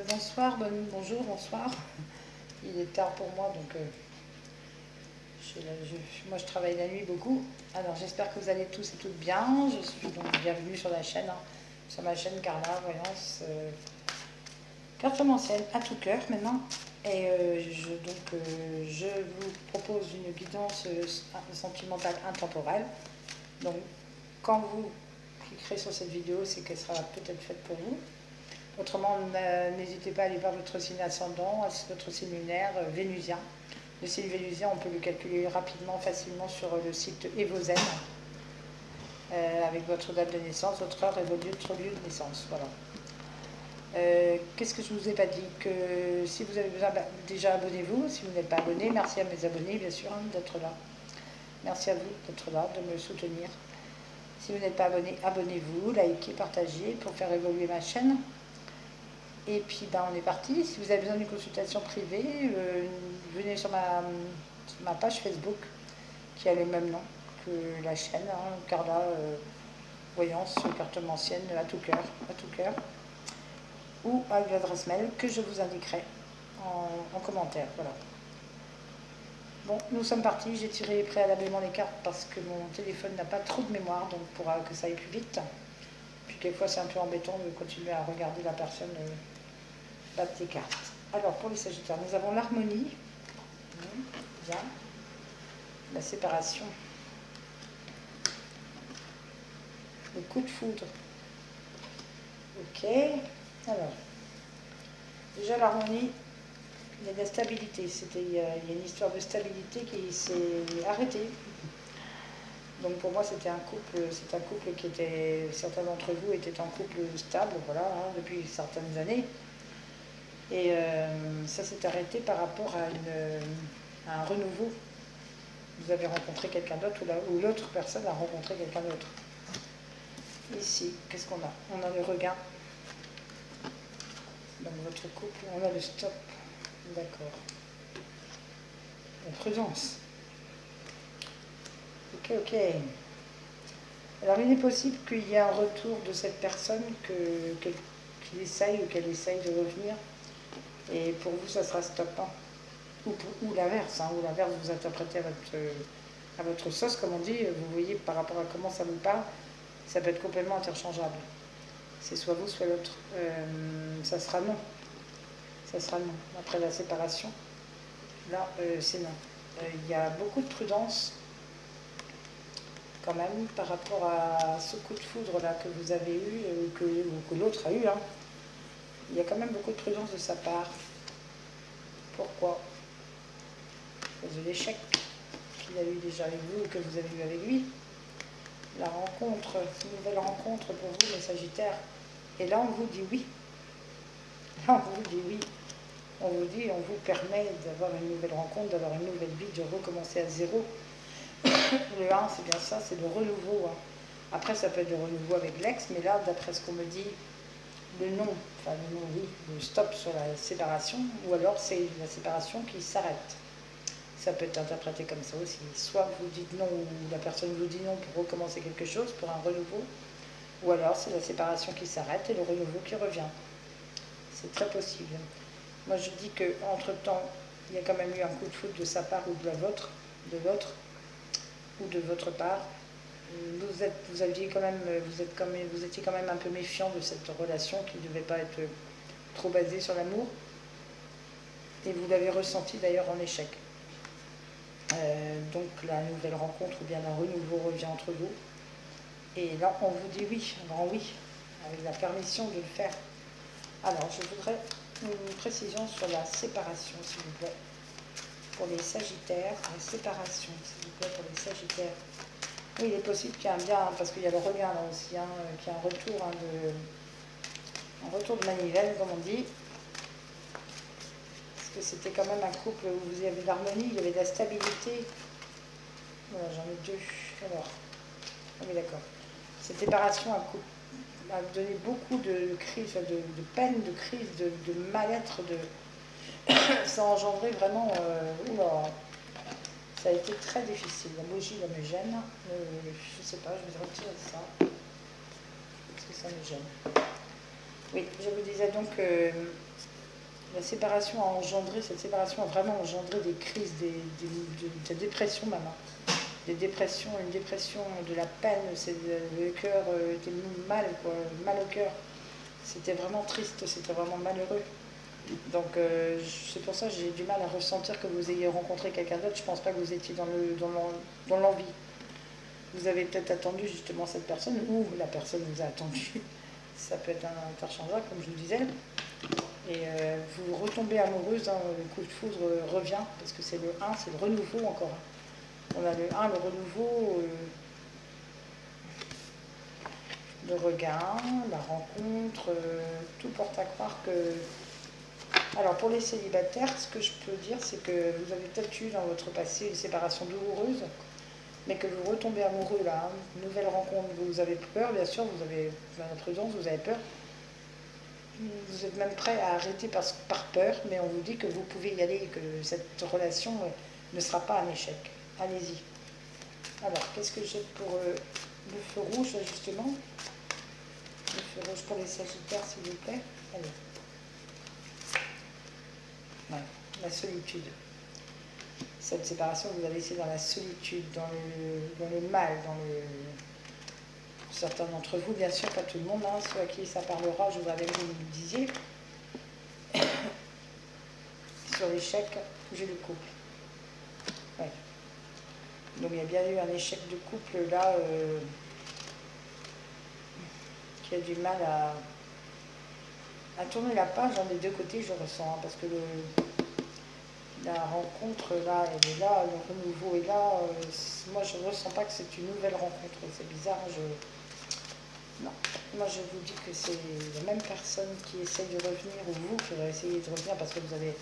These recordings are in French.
Bonsoir, bonjour, bonsoir. Il est tard pour moi, donc moi je travaille la nuit beaucoup. Alors j'espère que vous allez tous et toutes bien. Je suis donc bienvenue sur la chaîne, sur ma chaîne Carla Voyance cartomancienne à tout cœur maintenant. Et je vous propose une guidance sentimentale intemporelle. Donc quand vous cliquerez sur cette vidéo, c'est qu'elle sera peut-être faite pour vous. Autrement, n'hésitez pas à aller voir votre signe ascendant, votre signe lunaire vénusien. Le signe vénusien, on peut le calculer rapidement, facilement sur le site Evozen, avec votre date de naissance, votre heure et votre lieu de naissance. Voilà. Qu'est-ce que je ne vous ai pas dit? Que si vous avez besoin, déjà abonnez-vous. Si vous n'êtes pas abonné, merci à mes abonnés, bien sûr, d'être là. Merci à vous d'être là, de me soutenir. Si vous n'êtes pas abonné, abonnez-vous, likez, partagez pour faire évoluer ma chaîne. Et puis on est parti. Si vous avez besoin d'une consultation privée, venez sur ma page Facebook qui a le même nom que la chaîne, Carla Voyance cartomancienne à tout cœur, ou avec l'adresse mail que je vous indiquerai en commentaire. Voilà. Bon, nous sommes partis. J'ai tiré préalablement les cartes parce que mon téléphone n'a pas trop de mémoire, donc pour que ça aille plus vite. Puis quelquefois c'est un peu embêtant de continuer à regarder la personne battre des cartes. Alors pour les Sagittaires, nous avons l'harmonie, bien, la séparation, le coup de foudre. Ok, alors, déjà l'harmonie, il y a de la stabilité. Il y a une histoire de stabilité qui s'est arrêtée. Donc pour moi c'est un couple qui était, certains d'entre vous étaient en couple stable, voilà, depuis certaines années. Et ça s'est arrêté par rapport à un renouveau. Vous avez rencontré quelqu'un d'autre ou l'autre personne a rencontré quelqu'un d'autre. Ici, qu'est-ce qu'on a? On a le regain. Dans votre couple, on a le stop. D'accord. La prudence. Ok. Alors il est possible qu'il y ait un retour de cette personne, qu'il essaye ou qu'elle essaye de revenir. Et pour vous, ça sera stop. Ou l'inverse, ou l'inverse, vous interprétez à votre sauce, comme on dit, vous voyez par rapport à comment ça vous parle, ça peut être complètement interchangeable. C'est soit vous, soit l'autre. Ça sera non. Ça sera non. Après la séparation, là, c'est non. Il y a beaucoup de prudence, quand même, par rapport à ce coup de foudre-là que vous avez eu, ou que l'autre a eu. Il y a quand même beaucoup de prudence de sa part. Pourquoi? De l'échec qu'il a eu déjà avec vous ou que vous avez eu avec lui. La rencontre, une nouvelle rencontre pour vous, les Sagittaires. Et là, on vous dit oui. Là, on vous dit oui. On vous permet d'avoir une nouvelle rencontre, d'avoir une nouvelle vie, de recommencer à zéro. Le 1, c'est bien ça, c'est le renouveau. Après, ça peut être le renouveau avec l'ex, mais là, d'après ce qu'on me dit, le non, oui, le stop sur la séparation, ou alors c'est la séparation qui s'arrête. Ça peut être interprété comme ça aussi. Soit vous dites non, ou la personne vous dit non pour recommencer quelque chose, pour un renouveau, ou alors c'est la séparation qui s'arrête et le renouveau qui revient. C'est très possible. Moi je dis qu'entre-temps, il y a quand même eu un coup de foudre de sa part ou de l'autre, ou de votre part. Vous étiez quand même un peu méfiant de cette relation qui ne devait pas être trop basée sur l'amour. Et vous l'avez ressenti d'ailleurs en échec. Donc la nouvelle rencontre ou bien un renouveau revient entre vous. Et là, on vous dit oui, un grand oui, avec la permission de le faire. Alors, je voudrais une précision sur la séparation, s'il vous plaît. Pour les Sagittaires, la séparation, s'il vous plaît, pour les Sagittaires. Oui, il est possible qu'il y ait un bien, parce qu'il y a le regain là aussi, qu'il y ait un retour de manivelle, comme on dit. Parce que c'était quand même un couple où vous avez de l'harmonie, il y avait de la stabilité. Voilà, j'en ai deux. Alors, oui, d'accord. Cette séparation a donné beaucoup de crises, de peine, de crises, de mal-être, ça a engendré vraiment... ça a été très difficile. La bougie, là, me gêne. Je ne sais pas, je vais retirer ça. Parce que ça me gêne. Oui, je vous disais donc La séparation a engendré, cette séparation a vraiment engendré des crises, de dépression même. Des dépressions, une dépression, de la peine, le cœur était mal, quoi, mal au cœur. C'était vraiment triste, c'était vraiment malheureux. Donc c'est pour ça que j'ai du mal à ressentir que vous ayez rencontré quelqu'un d'autre. Je ne pense pas que vous étiez dans l'envie. Vous avez peut-être attendu justement cette personne, ou la personne vous a attendu. Ça peut être interchangeable, comme je vous disais. Et vous retombez amoureuse, hein, le coup de foudre revient, parce que c'est le 1, c'est le renouveau encore. On a le 1, le renouveau, le regard, la rencontre, tout porte à croire que... Alors pour les célibataires, ce que je peux dire, c'est que vous avez peut-être eu dans votre passé une séparation douloureuse, mais que vous retombez amoureux là, hein, une nouvelle rencontre, vous avez peur, bien sûr, vous avez la prudence, vous avez peur. Vous êtes même prêt à arrêter par peur, mais on vous dit que vous pouvez y aller et que cette relation ne sera pas un échec. Allez-y. Alors, qu'est-ce que j'ai pour le feu rouge, justement? Le feu rouge pour les sagittaires, s'il vous plaît. Allez. Voilà, la solitude. Cette séparation vous a laissé dans la solitude, dans le mal, certains d'entre vous, bien sûr, pas tout le monde, hein, ceux à qui ça parlera, je vous avais vous me disiez. Sur l'échec, j'ai le couple. Ouais. Donc il y a bien eu un échec de couple là qui a du mal à tourner la page. Dans les deux côtés, je ressens, hein, parce que la rencontre là, elle est là, le renouveau est là. Moi, je ne ressens pas que c'est une nouvelle rencontre. C'est bizarre. Non. Moi, je vous dis que c'est la même personne qui essaye de revenir, ou vous qui allez essayer de revenir parce que vous avez...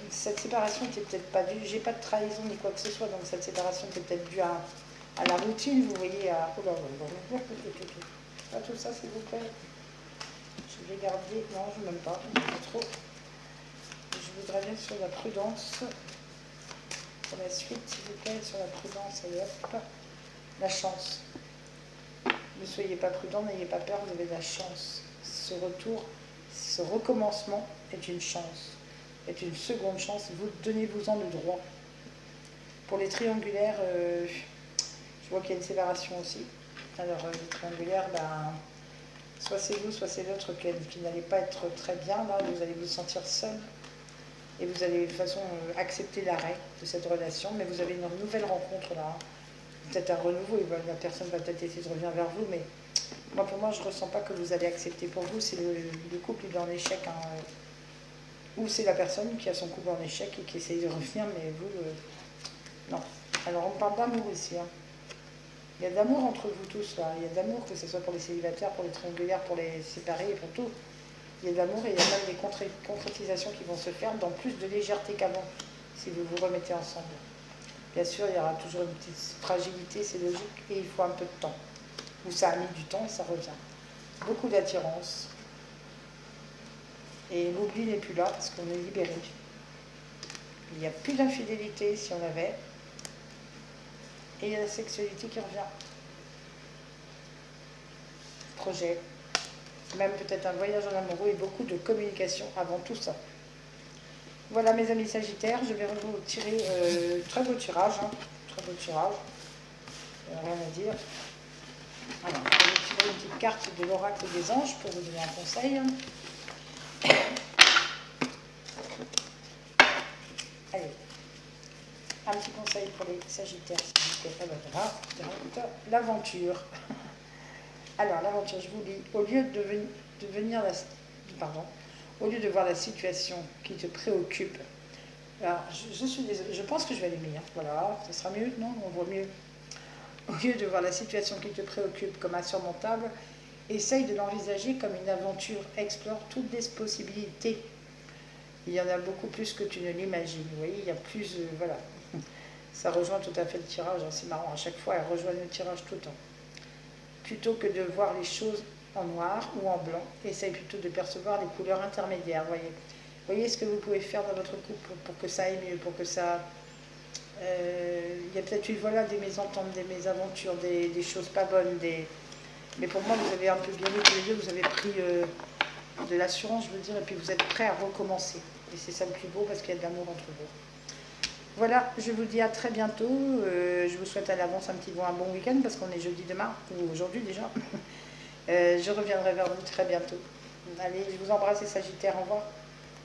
Cette séparation n'était peut-être pas due, j'ai pas de trahison ni quoi que ce soit, donc cette séparation était peut-être due à la routine, vous voyez, à... Oh là là, pas tout ça, s'il vous plaît. Je vais garder, non, je n'aime pas trop. Je voudrais bien sur la prudence, pour la suite, s'il vous plaît, sur la prudence, allez hop, la chance. Ne soyez pas prudent, n'ayez pas peur, vous avez de la chance. Ce retour, ce recommencement est une chance, est une seconde chance, vous donnez-vous-en le droit. Pour les triangulaires, je vois qu'il y a une séparation aussi. Alors les triangulaires, ben, soit c'est vous, soit c'est l'autre qui n'allait pas être très bien, là vous allez vous sentir seul. Et vous allez de toute façon accepter l'arrêt de cette relation, mais vous avez une nouvelle rencontre là. Peut-être un renouveau, la personne va peut-être essayer de revenir vers vous, mais moi pour moi je ne ressens pas que vous allez accepter. Pour vous, c'est le couple il est en échec, hein, ou c'est la personne qui a son couple en échec et qui essaye de revenir, mais vous, non. Alors on parle d'amour ici. Hein. Il y a de l'amour entre vous tous là, il y a de l'amour, que ce soit pour les célibataires, pour les triangulaires, pour les séparés, pour tout. Il y a de l'amour et il y a même des concrétisations qui vont se faire dans plus de légèreté qu'avant, si vous vous remettez ensemble. Bien sûr, il y aura toujours une petite fragilité, c'est logique, et il faut un peu de temps. Ou ça a mis du temps et ça revient. Beaucoup d'attirance. Et l'oubli n'est plus là parce qu'on est libéré. Il n'y a plus d'infidélité si on avait. Et il y a la sexualité qui revient. Projet. Même peut-être un voyage en amoureux et beaucoup de communication avant tout ça. Voilà mes amis sagittaires, je vais vous tirer très beau tirage, hein, très beau tirage, rien à dire. Alors, je vais vous tirer une petite carte de l'oracle des anges pour vous donner un conseil. Allez, un petit conseil pour les sagittaires, s'il vous plaît. Voilà, l'aventure. Alors, l'aventure, je vous lis, au lieu au lieu de voir la situation qui te préoccupe, alors je suis désolée, je pense que je vais aller mieux, voilà, ce sera mieux, non, on voit mieux. Au lieu de voir la situation qui te préoccupe comme insurmontable, essaye de l'envisager comme une aventure, explore toutes les possibilités. Il y en a beaucoup plus que tu ne l'imagines, vous voyez, il y a plus, voilà, ça rejoint tout à fait le tirage, hein, c'est marrant, à chaque fois elle rejoint le tirage tout le temps. Plutôt que de voir les choses en noir ou en blanc, essaye plutôt de percevoir les couleurs intermédiaires, voyez. Voyez ce que vous pouvez faire dans votre couple pour que ça aille mieux, pour que ça... il y a peut-être eu voilà, des mésententes, des mésaventures, des choses pas bonnes, mais pour moi vous avez un peu bien vu tous les deux, vous avez pris de l'assurance, je veux dire, et puis vous êtes prêt à recommencer. Et c'est ça le plus beau parce qu'il y a de l'amour entre vous. Voilà, je vous dis à très bientôt. Je vous souhaite à l'avance un bon week-end parce qu'on est jeudi demain, ou aujourd'hui déjà. Je reviendrai vers vous très bientôt. Allez, je vous embrasse les Sagittaires, au revoir.